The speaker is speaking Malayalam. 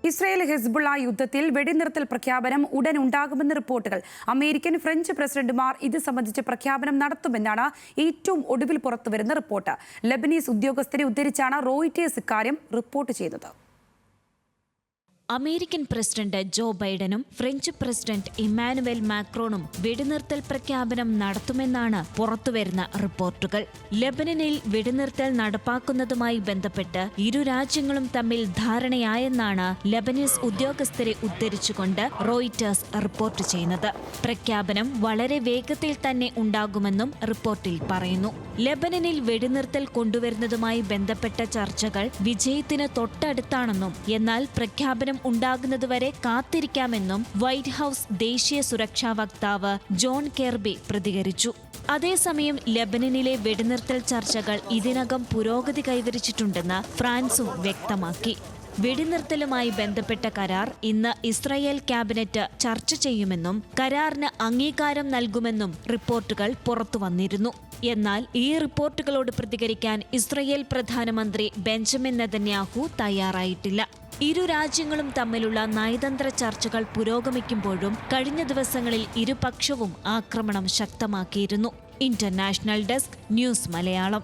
ഇസ്രായേൽ ഹിസ്ബുള്ള യുദ്ധത്തിൽ വെടിനിർത്തൽ പ്രഖ്യാപനം ഉടൻ ഉണ്ടാകുമെന്ന് റിപ്പോർട്ടുകൾ. അമേരിക്കൻ, ഫ്രഞ്ച് പ്രസിഡന്റുമാർ ഇത് സംബന്ധിച്ച് പ്രഖ്യാപനം നടത്തുമെന്നാണ് ഏറ്റവും ഒടുവിൽ പുറത്തുവരുന്ന റിപ്പോർട്ട്. ലെബനീസ് ഉദ്യോഗസ്ഥരെ ഉദ്ധരിച്ചാണ് റോയിറ്റേഴ്സ് ഇക്കാര്യം റിപ്പോർട്ട് ചെയ്തത്. അമേരിക്കൻ പ്രസിഡന്റ് ജോ ബൈഡനും ഫ്രഞ്ച് പ്രസിഡന്റ് ഇമ്മാനുവൽ മാക്രോണും വെടിനിർത്തൽ പ്രഖ്യാപനം നടത്തുമെന്നാണ് പുറത്തുവരുന്ന റിപ്പോർട്ടുകൾ. ലെബനനിൽ വെടിനിർത്തൽ നടപ്പാക്കുന്നതുമായി ബന്ധപ്പെട്ട് ഇരു രാജ്യങ്ങളും തമ്മിൽ ധാരണയായെന്നാണ് ലെബനീസ് ഉദ്യോഗസ്ഥരെ ഉദ്ധരിച്ചുകൊണ്ട് റോയിറ്റേഴ്സ് റിപ്പോർട്ട് ചെയ്യുന്നത്. പ്രഖ്യാപനം വളരെ വേഗത്തിൽ തന്നെ ഉണ്ടാകുമെന്നും റിപ്പോർട്ടിൽ പറയുന്നു. ലെബനനിൽ വെടിനിർത്തൽ കൊണ്ടുവരുന്നതുമായി ബന്ധപ്പെട്ട ചർച്ചകൾ വിജയത്തിന് തൊട്ടടുത്താണെന്നും എന്നാൽ പ്രഖ്യാപനം ഉണ്ടാകുന്നതുവരെ കാത്തിരിക്കാമെന്നും വൈറ്റ് ഹൌസ് ദേശീയ സുരക്ഷാ വക്താവ് ജോൺ കെർബി പ്രതികരിച്ചു. അതേസമയം ലെബനനിലെ വെടിനിർത്തൽ ചർച്ചകൾ ഇതിനകം പുരോഗതി കൈവരിച്ചിട്ടുണ്ടെന്ന് ഫ്രാൻസും വ്യക്തമാക്കി. വെടിനിർത്തലുമായി ബന്ധപ്പെട്ട കരാർ ഇന്ന് ഇസ്രായേൽ ക്യാബിനറ്റ് ചർച്ച ചെയ്യുമെന്നും കരാറിന് അംഗീകാരം നൽകുമെന്നും റിപ്പോർട്ടുകൾ പുറത്തുവന്നിരുന്നു. എന്നാൽ ഈ റിപ്പോർട്ടുകളോട് പ്രതികരിക്കാൻ ഇസ്രായേൽ പ്രധാനമന്ത്രി ബെഞ്ചമിൻ നെതന്യാഹു തയ്യാറായിട്ടില്ല. ഇരു രാജ്യങ്ങളും തമ്മിലുള്ള നയതന്ത്ര ചർച്ചകൾ പുരോഗമിക്കുമ്പോഴും കഴിഞ്ഞ ദിവസങ്ങളിൽ ഇരുപക്ഷവും ആക്രമണം ശക്തമാക്കിയിരുന്നു. International desk, news Malayalam.